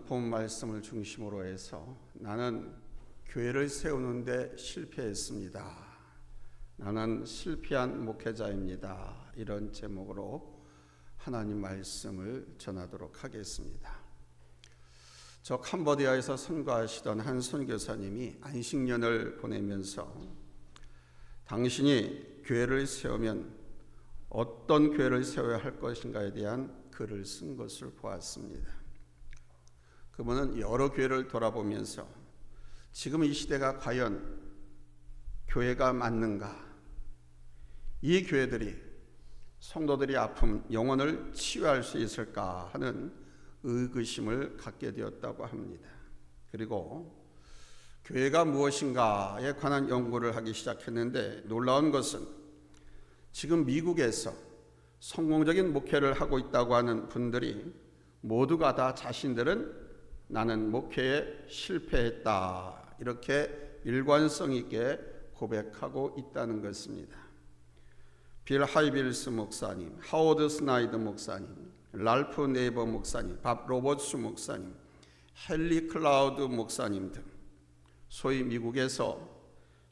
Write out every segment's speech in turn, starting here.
본 말씀을 중심으로 해서 나는 교회를 세우는데 실패했습니다. 나는 실패한 목회자입니다. 이런 제목으로 하나님 말씀을 전하도록 하겠습니다. 저 캄보디아에서 선교하시던 한 선교사님이 안식년을 보내면서 당신이 교회를 세우면 어떤 교회를 세워야 할 것인가에 대한 글을 쓴 것을 보았습니다. 그분은 여러 교회를 돌아보면서 지금 이 시대가 과연 교회가 맞는가? 이 교회들이 성도들이 아픔, 영혼을 치유할 수 있을까 하는 의구심을 갖게 되었다고 합니다. 그리고 교회가 무엇인가에 관한 연구를 하기 시작했는데 놀라운 것은 지금 미국에서 성공적인 목회를 하고 있다고 하는 분들이 모두가 다 자신들은 나는 목회에 실패했다 이렇게 일관성 있게 고백하고 있다는 것입니다. 빌 하이빌스 목사님, 하워드 스나이더 목사님, 랄프 네이버 목사님, 밥 로버츠 목사님, 헨리 클라우드 목사님 등 소위 미국에서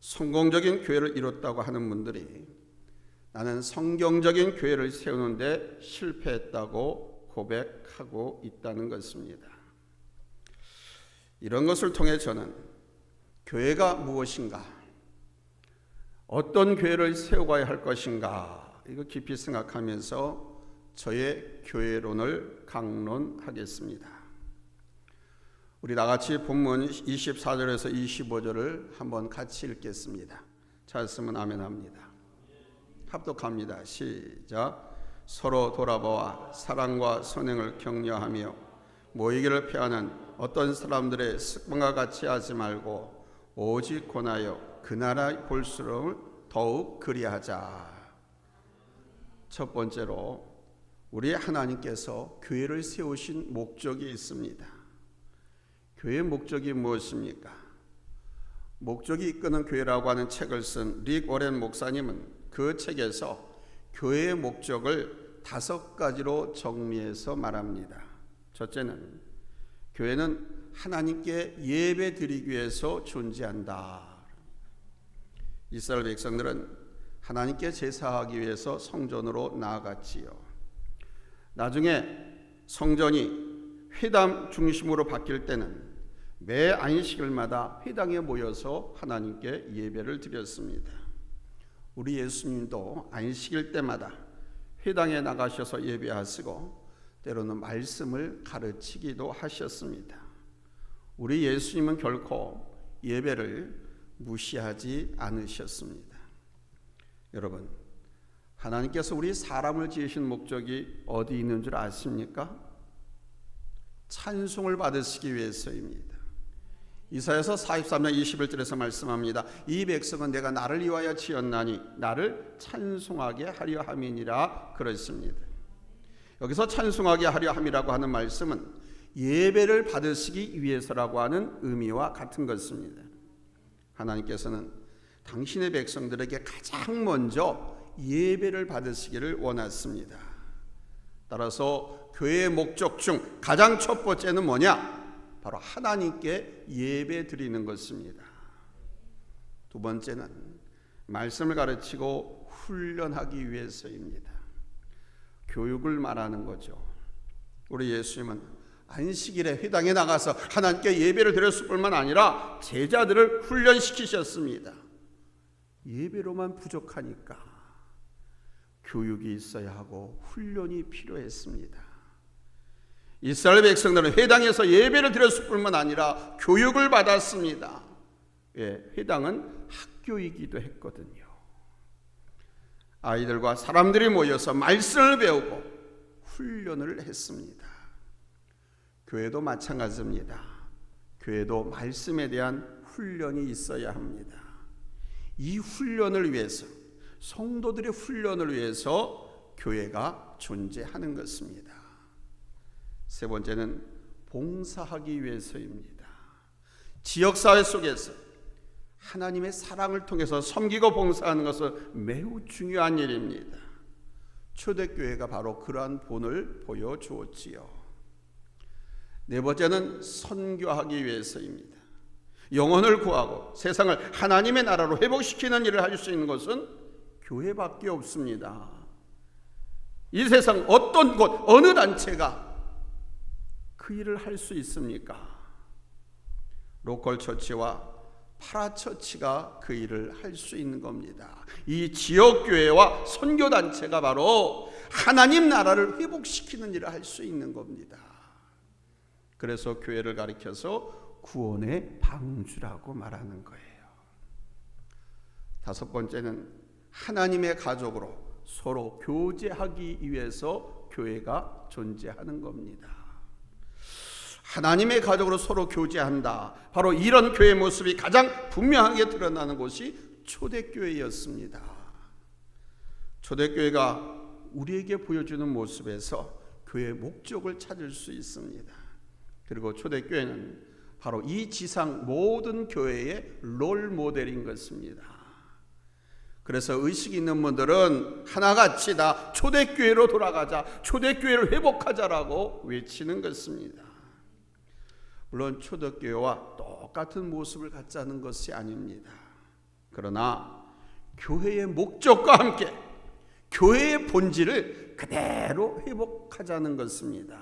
성공적인 교회를 이뤘다고 하는 분들이 나는 성경적인 교회를 세우는데 실패했다고 고백하고 있다는 것입니다. 이런 것을 통해 저는 교회가 무엇인가, 어떤 교회를 세워가야 할 것인가 이거 깊이 생각하면서 저의 교회론을 강론하겠습니다. 우리 다같이 본문 24절에서 25절을 한번 같이 읽겠습니다. 찾았으면 아멘합니다. 합독합니다. 시작. 서로 돌아보아 사랑과 선행을 격려하며 모이기를 피하는 어떤 사람들의 습관과 같이 하지 말고 오직 권하여 그 나라의 볼수록을 더욱 그리하자. 첫 번째로 우리 하나님께서 교회를 세우신 목적이 있습니다. 교회의 목적이 무엇입니까? 목적이 이끄는 교회라고 하는 책을 쓴 릭 워렌 목사님은 그 책에서 교회의 목적을 5가지로 정리해서 말합니다. 첫째는 교회는 하나님께 예배 드리기 위해서 존재한다. 이스라엘 백성들은 하나님께 제사하기 위해서 성전으로 나아갔지요. 나중에 성전이 회당 중심으로 바뀔 때는 매 안식일마다 회당에 모여서 하나님께 예배를 드렸습니다. 우리 예수님도 안식일 때마다 회당에 나가셔서 예배하시고 때로는 말씀을 가르치기도 하셨습니다. 우리 예수님은 결코 예배를 무시하지 않으셨습니다. 여러분, 하나님께서 우리 사람을 지으신 목적이 어디 있는 줄 아십니까? 찬송을 받으시기 위해서입니다. 이사야서 43장 21절에서 말씀합니다. 이 백성은 내가 나를 위하여 지었나니 나를 찬송하게 하려 함이니라 그랬습니다. 여기서 찬송하게 하려 함이라고 하는 말씀은 예배를 받으시기 위해서라고 하는 의미와 같은 것입니다. 하나님께서는 당신의 백성들에게 가장 먼저 예배를 받으시기를 원하십니다. 따라서 교회의 목적 중 가장 첫 번째는 뭐냐? 바로 하나님께 예배 드리는 것입니다. 두 번째는 말씀을 가르치고 훈련하기 위해서입니다. 교육을 말하는 거죠. 우리 예수님은 안식일에 회당에 나가서 하나님께 예배를 드렸을 뿐만 아니라 제자들을 훈련시키셨습니다. 예배로만 부족하니까 교육이 있어야 하고 훈련이 필요했습니다. 이스라엘 백성들은 회당에서 예배를 드렸을 뿐만 아니라 교육을 받았습니다. 회당은 학교이기도 했거든요. 아이들과 사람들이 모여서 말씀을 배우고 훈련을 했습니다. 교회도 마찬가지입니다. 교회도 말씀에 대한 훈련이 있어야 합니다. 이 훈련을 위해서, 성도들의 훈련을 위해서 교회가 존재하는 것입니다. 세 번째는 봉사하기 위해서입니다. 지역사회 속에서 하나님의 사랑을 통해서 섬기고 봉사하는 것은 매우 중요한 일입니다. 초대교회가 바로 그러한 본을 보여주었지요. 네 번째는 선교하기 위해서입니다. 영혼을 구하고 세상을 하나님의 나라로 회복시키는 일을 할 수 있는 것은 교회밖에 없습니다. 이 세상 어떤 곳, 어느 단체가 그 일을 할 수 있습니까? 로컬 처치와 파라처치가 그 일을 할 수 있는 겁니다. 이 지역교회와 선교단체가 바로 하나님 나라를 회복시키는 일을 할 수 있는 겁니다. 그래서 교회를 가리켜서 구원의 방주라고 말하는 거예요. 다섯 번째는 하나님의 가족으로 서로 교제하기 위해서 교회가 존재하는 겁니다. 하나님의 가족으로 서로 교제한다. 바로 이런 교회 모습이 가장 분명하게 드러나는 곳이 초대교회였습니다. 초대교회가 우리에게 보여주는 모습에서 교회의 목적을 찾을 수 있습니다. 그리고 초대교회는 바로 이 지상 모든 교회의 롤 모델인 것입니다. 그래서 의식 있는 분들은 하나같이 다 초대교회로 돌아가자, 초대교회를 회복하자라고 외치는 것입니다. 물론 초대교회와 똑같은 모습을 갖자는 것이 아닙니다. 그러나 교회의 목적과 함께 교회의 본질을 그대로 회복하자는 것입니다.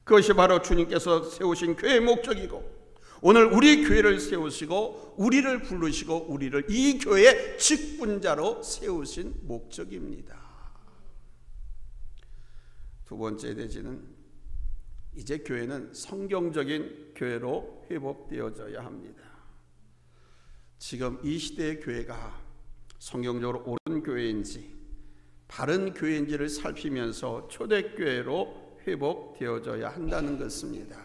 그것이 바로 주님께서 세우신 교회의 목적이고, 오늘 우리 교회를 세우시고 우리를 부르시고 우리를 이 교회의 직분자로 세우신 목적입니다. 두 번째 대지는 이제 교회는 성경적인 교회로 회복되어져야 합니다. 지금 이 시대의 교회가 성경적으로 옳은 교회인지 바른 교회인지를 살피면서 초대교회로 회복되어져야 한다는 것입니다.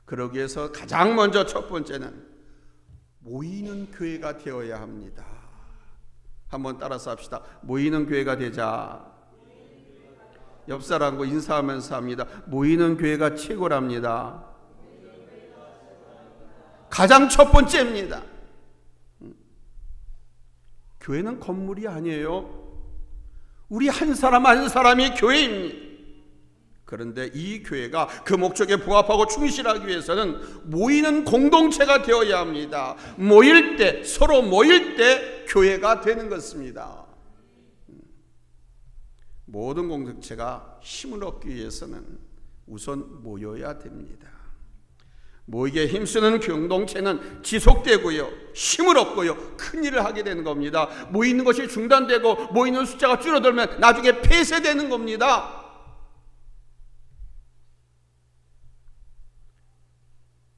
그러기 위해서 가장 먼저 첫 번째는 모이는 교회가 되어야 합니다. 한번 따라서 합시다. 모이는 교회가 되자. 옆 사람과 인사하면서 합니다. 모이는 교회가 최고랍니다. 가장 첫 번째입니다. 교회는 건물이 아니에요. 우리 한 사람 한 사람이 교회입니다. 그런데 이 교회가 그 목적에 부합하고 충실하기 위해서는 모이는 공동체가 되어야 합니다. 모일 때, 서로 모일 때 교회가 되는 것입니다. 모든 공동체가 힘을 얻기 위해서는 우선 모여야 됩니다. 모이게 힘쓰는 공동체는 지속되고요, 힘을 얻고요, 큰 일을 하게 되는 겁니다. 모이는 것이 중단되고 모이는 숫자가 줄어들면 나중에 폐쇄되는 겁니다.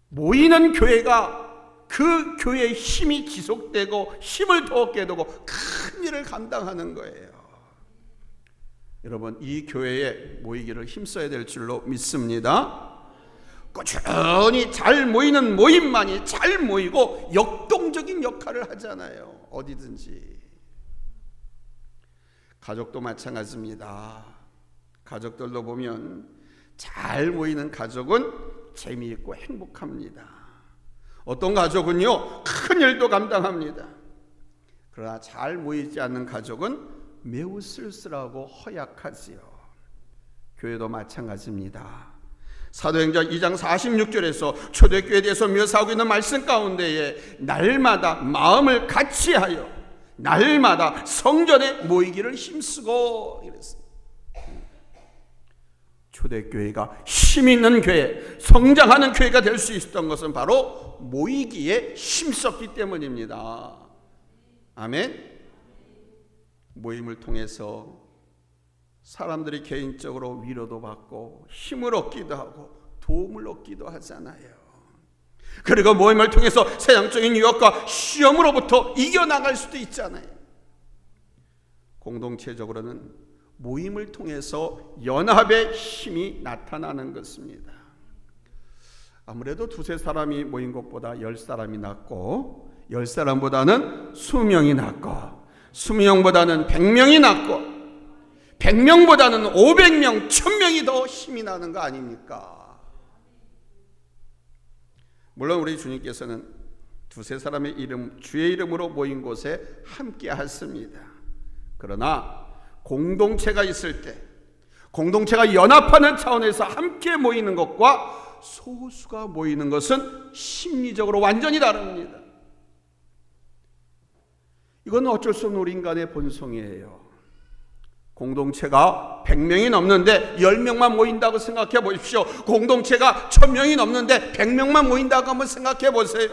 모이는 교회가 그 교회의 힘이 지속되고 힘을 더 얻게 되고 큰 일을 감당하는 거예요. 여러분, 이 교회에 모이기를 힘써야 될 줄로 믿습니다. 꾸준히 잘 모이는 모임만이 잘 모이고 역동적인 역할을 하잖아요. 어디든지. 가족도 마찬가지입니다. 가족들도 보면 잘 모이는 가족은 재미있고 행복합니다. 어떤 가족은요, 큰 일도 감당합니다. 그러나 잘 모이지 않는 가족은 매우 쓸쓸하고 허약하지요. 교회도 마찬가지입니다. 사도행전 2장 46절에서 초대교회에 대해서 묘사하고 있는 말씀 가운데에 날마다 마음을 같이하여 날마다 성전에 모이기를 힘쓰고 이랬습니다. 초대교회가 힘 있는 교회, 성장하는 교회가 될 수 있었던 것은 바로 모이기에 힘썼기 때문입니다. 아멘. 모임을 통해서 사람들이 개인적으로 위로도 받고 힘을 얻기도 하고 도움을 얻기도 하잖아요. 그리고 모임을 통해서 세상적인 유혹과 시험으로부터 이겨나갈 수도 있잖아요. 공동체적으로는 모임을 통해서 연합의 힘이 나타나는 것입니다. 아무래도 두세 사람이 모인 것보다 10사람이 낫고 10사람보다는 20명이 낫고 20명보다는 100명이 낫고 100명보다는 500명, 1000명이 더 힘이 나는 거 아닙니까? 물론 우리 주님께서는 두세 사람의 이름, 주의 이름으로 모인 곳에 함께 하십니다. 그러나 공동체가 있을 때, 공동체가 연합하는 차원에서 함께 모이는 것과 소수가 모이는 것은 심리적으로 완전히 다릅니다. 이건 어쩔 수 없는 우리 인간의 본성이에요. 공동체가 100명이 넘는데 10명만 모인다고 생각해 보십시오. 공동체가 1000명이 넘는데 100명만 모인다고 한번 생각해 보세요.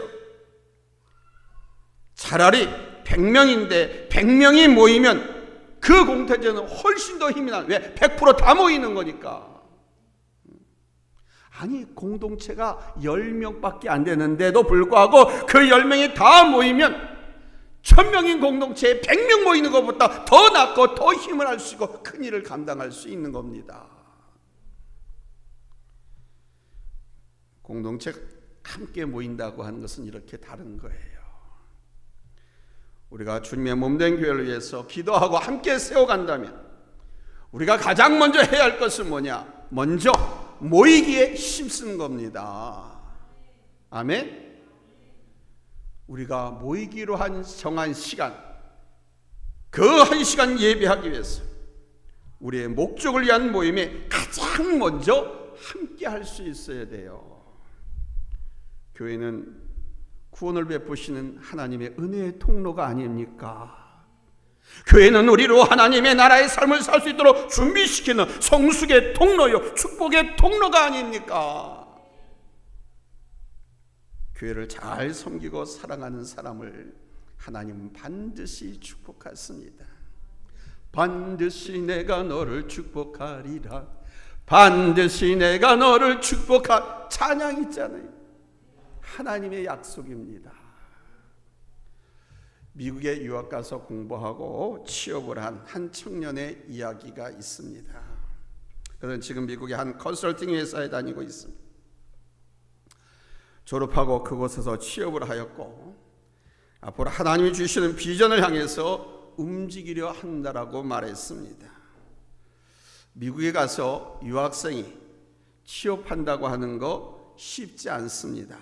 차라리 100명인데 100명이 모이면 그 공동체는 훨씬 더 힘이 나요. 왜? 100% 다 모이는 거니까. 아니, 공동체가 10명밖에 안 되는데도 불구하고 그 10명이 다 모이면 1000명인 공동체에 100명 모이는 것보다 더 낫고 더 힘을 할 수 있고 큰 일을 감당할 수 있는 겁니다. 공동체가 함께 모인다고 하는 것은 이렇게 다른 거예요. 우리가 주님의 몸된 교회를 위해서 기도하고 함께 세워간다면 우리가 가장 먼저 해야 할 것은 뭐냐? 먼저 모이기에 힘쓰는 겁니다. 아멘? 우리가 모이기로 정한 시간, 그 한 시간 예배하기 위해서 우리의 목적을 위한 모임에 가장 먼저 함께 할 수 있어야 돼요. 교회는 구원을 베푸시는 하나님의 은혜의 통로가 아닙니까? 교회는 우리로 하나님의 나라의 삶을 살 수 있도록 준비시키는 성숙의 통로요, 축복의 통로가 아닙니까? 교회를 잘 섬기고 사랑하는 사람을 하나님은 반드시 축복하십니다. 반드시 내가 너를 축복하리라. 반드시 내가 너를 축복할 찬양 있잖아요. 하나님의 약속입니다. 미국에 유학 가서 공부하고 취업을 한 청년의 이야기가 있습니다. 그는 지금 미국의 한 컨설팅 회사에 다니고 있습니다. 졸업하고 그곳에서 취업을 하였고 앞으로 하나님이 주시는 비전을 향해서 움직이려 한다라고 말했습니다. 미국에 가서 유학생이 취업한다고 하는 거 쉽지 않습니다.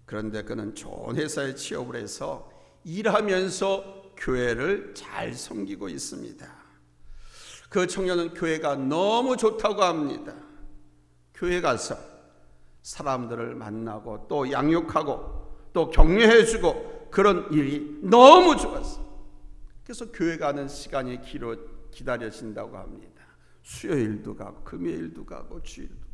그런데 그는 좋은 회사에 취업을 해서 일하면서 교회를 잘 섬기고 있습니다. 그 청년은 교회가 너무 좋다고 합니다. 교회 가서 사람들을 만나고 또 양육하고 또 격려해주고 그런 일이 너무 좋았어요. 그래서 교회 가는 시간이 기다려진다고 합니다. 수요일도 가고 금요일도 가고 주일도 가고.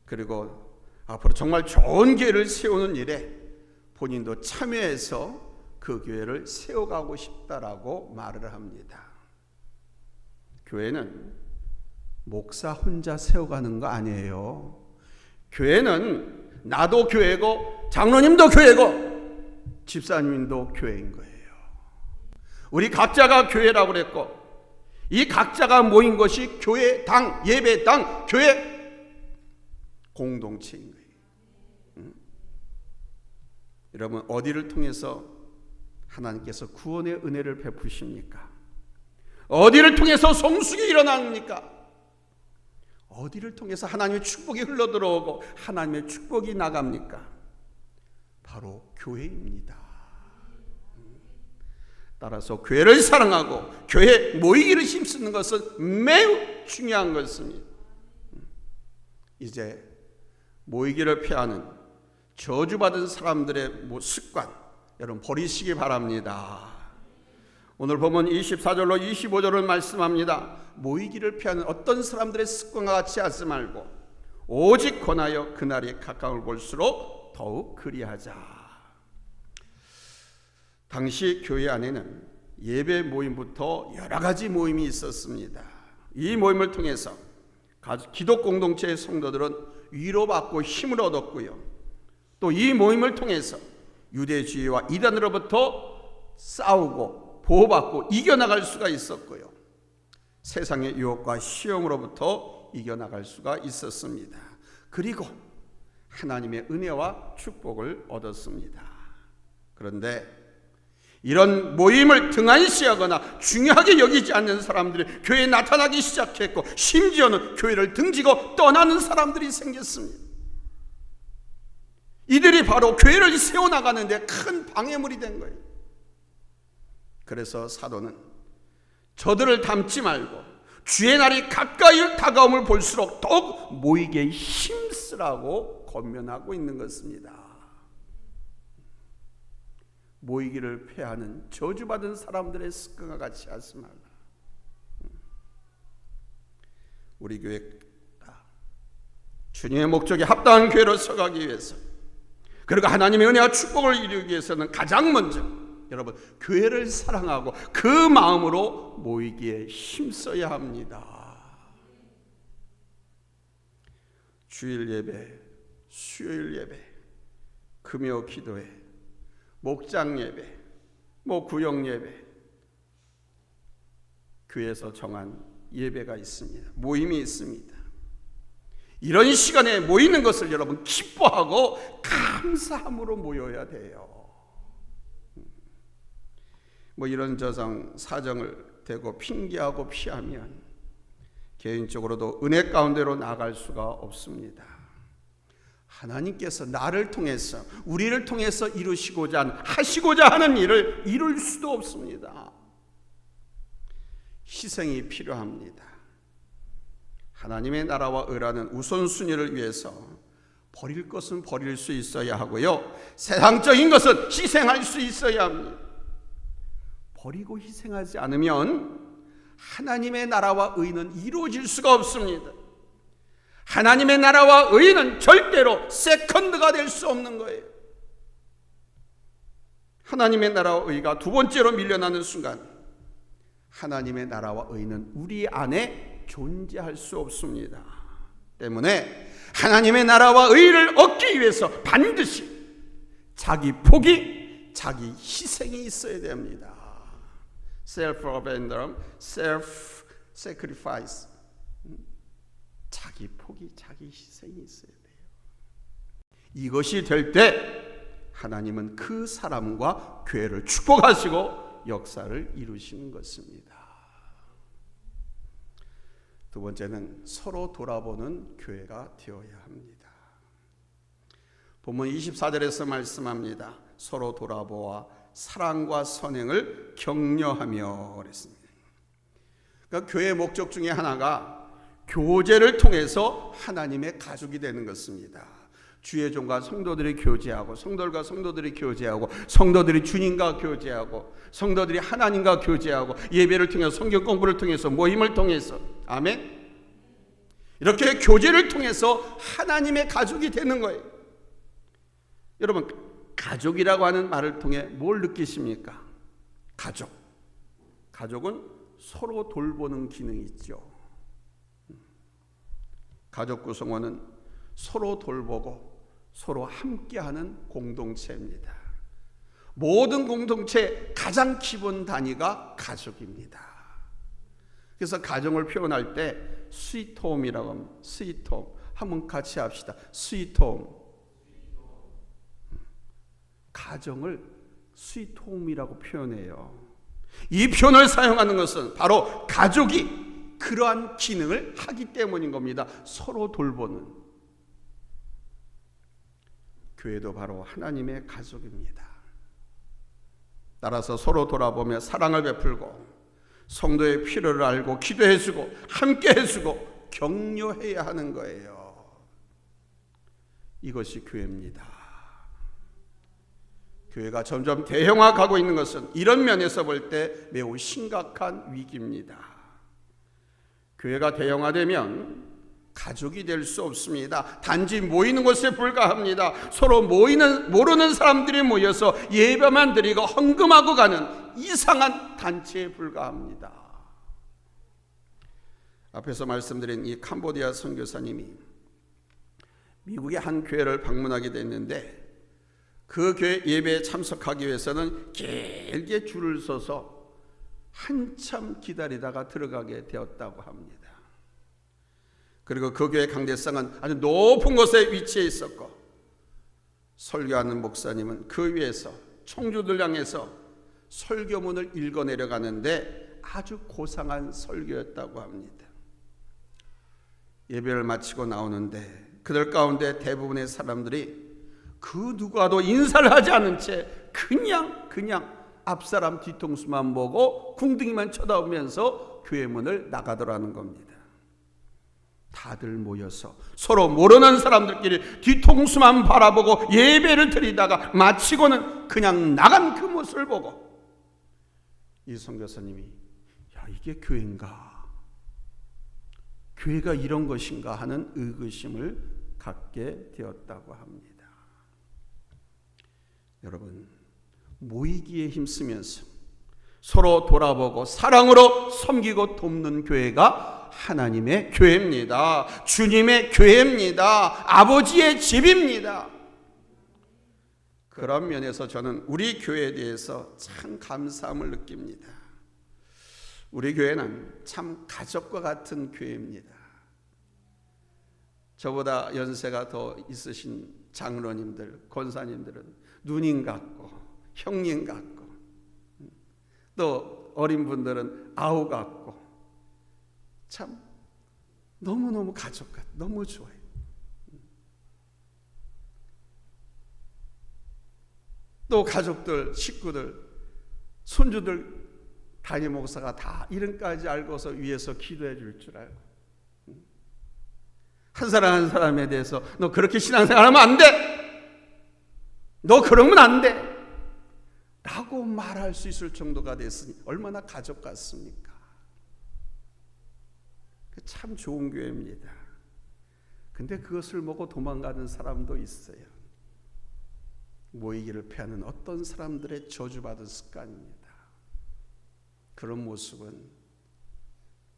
그리고 앞으로 정말 좋은 교회를 세우는 일에 본인도 참여해서 그 교회를 세워가고 싶다라고 말을 합니다. 교회는 목사 혼자 세워가는 거 아니에요. 교회는 나도 교회고 장로님도 교회고 집사님도 교회인 거예요. 우리 각자가 교회라고 그랬고 이 각자가 모인 것이 교회당, 예배당, 교회 공동체인 거예요. 여러분, 어디를 통해서 하나님께서 구원의 은혜를 베푸십니까? 어디를 통해서 성숙이 일어납니까? 어디를 통해서 하나님의 축복이 흘러들어오고 하나님의 축복이 나갑니까? 바로 교회입니다. 따라서 교회를 사랑하고 교회 모이기를 힘쓰는 것은 매우 중요한 것입니다. 이제 모이기를 피하는 저주받은 사람들의 습관 여러분 버리시기 바랍니다. 오늘 보면 24절로 25절을 말씀합니다. 모이기를 피하는 어떤 사람들의 습관과 같이 하지 말고 오직 권하여 그날이 가까울 볼수록 더욱 그리하자. 당시 교회 안에는 예배 모임부터 여러 가지 모임이 있었습니다. 이 모임을 통해서 기독 공동체의 성도들은 위로받고 힘을 얻었고요. 또 이 모임을 통해서 유대주의와 이단으로부터 싸우고 보호받고 이겨나갈 수가 있었고요. 세상의 유혹과 시험으로부터 이겨나갈 수가 있었습니다. 그리고 하나님의 은혜와 축복을 얻었습니다. 그런데 이런 모임을 등한시하거나 중요하게 여기지 않는 사람들이 교회에 나타나기 시작했고 심지어는 교회를 등지고 떠나는 사람들이 생겼습니다. 이들이 바로 교회를 세워나가는데 큰 방해물이 된 거예요. 그래서 사도는 저들을 닮지 말고 주의 날이 가까이 다가옴을 볼수록 더욱 모이게 힘쓰라고 권면하고 있는 것입니다. 모이기를 패하는 저주받은 사람들의 습관과 같이 하지 말라. 우리 교회가 주님의 목적에 합당한 교회로 서가기 위해서, 그리고 하나님의 은혜와 축복을 이루기 위해서는 가장 먼저 여러분 교회를 사랑하고 그 마음으로 모이기에 힘써야 합니다. 주일 예배, 수요일 예배, 금요 기도회, 목장 예배, 구역 예배, 교회에서 정한 예배가 있습니다. 모임이 있습니다. 이런 시간에 모이는 것을 여러분 기뻐하고 감사함으로 모여야 돼요. 이런 사정을 대고 핑계하고 피하면 개인적으로도 은혜 가운데로 나갈 수가 없습니다. 하나님께서 나를 통해서, 우리를 통해서 하시고자 하는 일을 이룰 수도 없습니다. 희생이 필요합니다. 하나님의 나라와 의라는 우선순위를 위해서 버릴 것은 버릴 수 있어야 하고요, 세상적인 것은 희생할 수 있어야 합니다. 버리고 희생하지 않으면 하나님의 나라와 의는 이루어질 수가 없습니다. 하나님의 나라와 의는 절대로 세컨드가 될 수 없는 거예요. 하나님의 나라와 의가 두 번째로 밀려나는 순간 하나님의 나라와 의는 우리 안에 존재할 수 없습니다. 때문에 하나님의 나라와 의를 얻기 위해서 반드시 자기 포기, 자기 희생이 있어야 됩니다. self-abandon, self-sacrifice, 자기 포기, 자기 희생이 있어야 돼요. 이것이 될 때 하나님은 그 사람과 교회를 축복하시고 역사를 이루시는 것입니다. 두 번째는 서로 돌아보는 교회가 되어야 합니다. 본문 24절에서 말씀합니다. 서로 돌아보아 사랑과 선행을 격려하며 그랬습니다. 그러니까 교회의 목적 중에 하나가 교제를 통해서 하나님의 가족이 되는 것입니다. 주의 종과 성도들이 교제하고, 성도들과 성도들이 교제하고, 성도들이 주님과 교제하고, 성도들이 하나님과 교제하고, 예배를 통해서, 성경 공부를 통해서, 모임을 통해서, 아멘. 이렇게 교제를 통해서 하나님의 가족이 되는 거예요. 여러분, 가족이라고 하는 말을 통해 뭘 느끼십니까? 가족은 서로 돌보는 기능이 있죠. 가족 구성원은 서로 돌보고 서로 함께하는 공동체입니다. 모든 공동체의 가장 기본 단위가 가족입니다. 그래서 가정을 표현할 때 스위트홈이라고 합니다. 스위트홈. 한번 같이 합시다. 스위트홈. 가정을 스위트홈이라고 표현해요. 이 표현을 사용하는 것은 바로 가족이 그러한 기능을 하기 때문인 겁니다. 서로 돌보는. 교회도 바로 하나님의 가족입니다. 따라서 서로 돌아보며 사랑을 베풀고 성도의 필요를 알고 기도해주고 함께 해주고 격려해야 하는 거예요. 이것이 교회입니다. 교회가 점점 대형화가고 있는 것은 이런 면에서 볼 때 매우 심각한 위기입니다. 교회가 대형화되면 가족이 될 수 없습니다. 단지 모이는 것에 불과합니다. 서로 모르는 사람들이 모여서 예배만 드리고 헌금하고 가는 이상한 단체에 불과합니다. 앞에서 말씀드린 이 캄보디아 선교사님이 미국의 한 교회를 방문하게 됐는데 그 교회 예배에 참석하기 위해서는 길게 줄을 서서 한참 기다리다가 들어가게 되었다고 합니다. 그리고 그 교회 강대상은 아주 높은 곳에 위치해 있었고 설교하는 목사님은 그 위에서 청주들 향해서 설교문을 읽어 내려가는데 아주 고상한 설교였다고 합니다. 예배를 마치고 나오는데 그들 가운데 대부분의 사람들이 그 누구와도 인사를 하지 않은 채 그냥 앞사람 뒤통수만 보고 궁둥이만 쳐다보면서 교회 문을 나가더라는 겁니다. 다들 모여서 서로 모르는 사람들끼리 뒤통수만 바라보고 예배를 드리다가 마치고는 그냥 나간 그 모습을 보고 이 선교사님이 야, 이게 교회인가? 교회가 이런 것인가 하는 의구심을 갖게 되었다고 합니다. 여러분, 모이기에 힘쓰면서 서로 돌아보고 사랑으로 섬기고 돕는 교회가 하나님의 교회입니다. 주님의 교회입니다. 아버지의 집입니다. 그런 면에서 저는 우리 교회에 대해서 참 감사함을 느낍니다. 우리 교회는 참 가족과 같은 교회입니다. 저보다 연세가 더 있으신 장로님들, 권사님들은 누님 같고 형님 같고 또 어린 분들은 아우 같고 참 너무너무 가족 같고 너무 좋아요. 또 가족들, 식구들, 손주들 담임 목사가 다 이름까지 알고서 위에서 기도해 줄 줄 알고 한 사람 한 사람에 대해서 너 그렇게 신앙생활하면 안 돼! 너 그러면 안 돼! 라고 말할 수 있을 정도가 됐으니 얼마나 가족 같습니까? 참 좋은 교회입니다. 근데 그것을 보고 도망가는 사람도 있어요. 모이기를 피하는 어떤 사람들의 저주받은 습관입니다. 그런 모습은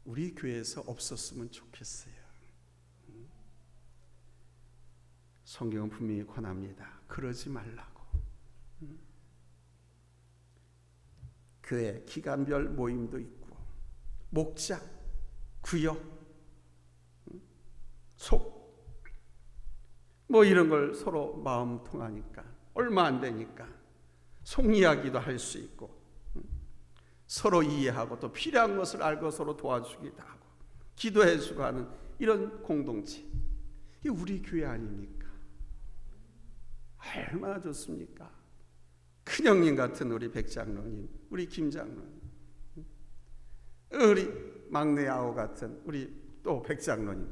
우리 교회에서 없었으면 좋겠어요. 성경은 분명히 권합니다. 그러지 말라고. 교회 기간별 모임도 있고 목장, 구역, 속 뭐 이런 걸 서로 마음 통하니까 얼마 안 되니까 속 이야기도 할 수 있고 서로 이해하고 또 필요한 것을 알고 서로 도와주기도 하고 기도해주고 하는 이런 공동체, 이게 우리 교회 아닙니까? 얼마나 좋습니까? 큰형님 같은 우리 백장로님, 우리 김장로님, 우리 막내 아우 같은 우리 또 백장로님,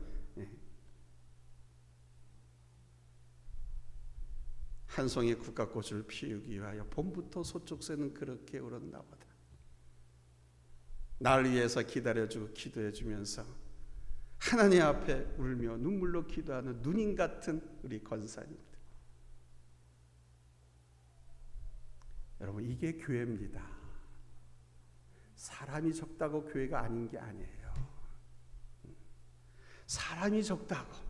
한 송이 국화꽃을 피우기 위하여 봄부터 소쩍새는 그렇게 울었나 보다. 날 위해서 기다려주고 기도해주면서 하나님 앞에 울며 눈물로 기도하는 누님 같은 우리 권사님들. 여러분, 이게 교회입니다. 사람이 적다고 교회가 아닌 게 아니에요. 사람이 적다고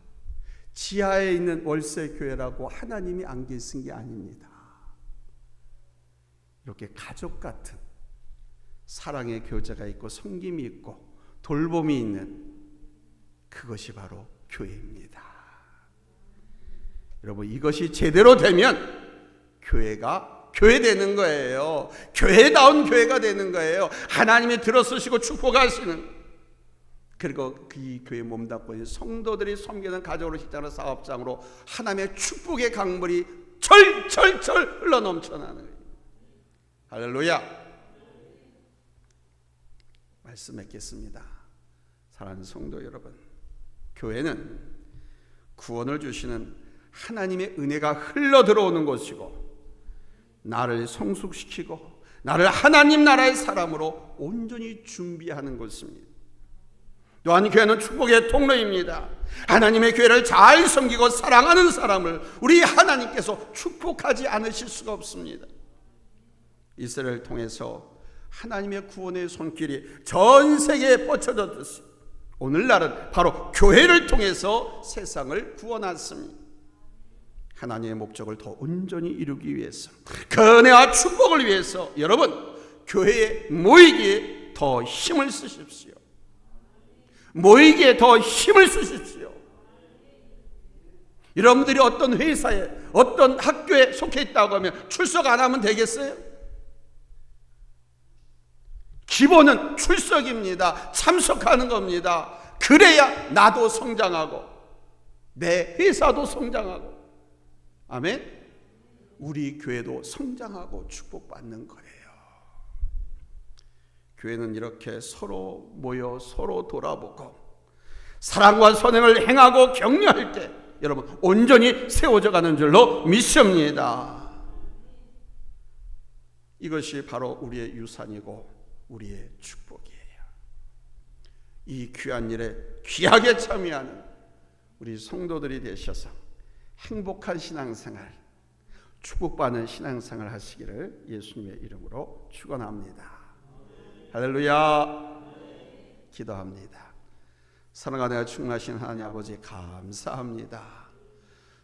지하에 있는 월세 교회라고 하나님이 안개 쓴 게 아닙니다. 이렇게 가족 같은 사랑의 교제가 있고 섬김이 있고 돌봄이 있는 그것이 바로 교회입니다. 여러분, 이것이 제대로 되면 교회가 교회되는 거예요. 교회다운 교회가 되는 거예요. 하나님이 들어쓰시고 축복하시는, 그리고 그 교회 몸담고 있는 성도들이 섬기는 가족으로, 식장으로, 사업장으로 하나님의 축복의 강물이 철철철 흘러넘쳐나는 거예요. 할렐루야. 말씀 맺겠습니다. 사랑하는 성도 여러분, 교회는 구원을 주시는 하나님의 은혜가 흘러 들어오는 곳이고 나를 성숙시키고 나를 하나님 나라의 사람으로 온전히 준비하는 곳입니다. 또한 교회는 축복의 통로입니다. 하나님의 교회를 잘 섬기고 사랑하는 사람을 우리 하나님께서 축복하지 않으실 수가 없습니다. 이스라엘을 통해서 하나님의 구원의 손길이 전 세계에 뻗쳐졌듯이 오늘날은 바로 교회를 통해서 세상을 구원했습니다. 하나님의 목적을 더 온전히 이루기 위해서, 그 은혜와 축복을 위해서 여러분, 교회에 모이기에 더 힘을 쓰십시오. 모이기에 더 힘을 쓰십시오. 여러분들이 어떤 회사에, 어떤 학교에 속해 있다고 하면 출석 안 하면 되겠어요? 기본은 출석입니다. 참석하는 겁니다. 그래야 나도 성장하고 내 회사도 성장하고, 아멘? 우리 교회도 성장하고 축복받는 거예요. 교회는 이렇게 서로 모여 서로 돌아보고 사랑과 선행을 행하고 격려할 때 여러분 온전히 세워져 가는 줄로 믿습니다. 이것이 바로 우리의 유산이고 우리의 축복이에요. 이 귀한 일에 귀하게 참여하는 우리 성도들이 되셔서 행복한 신앙생활, 축복받는 신앙생활 하시기를 예수님의 이름으로 축원합니다. 할렐루야. 기도합니다. 사랑하며 충만하신 하나님 아버지 감사합니다.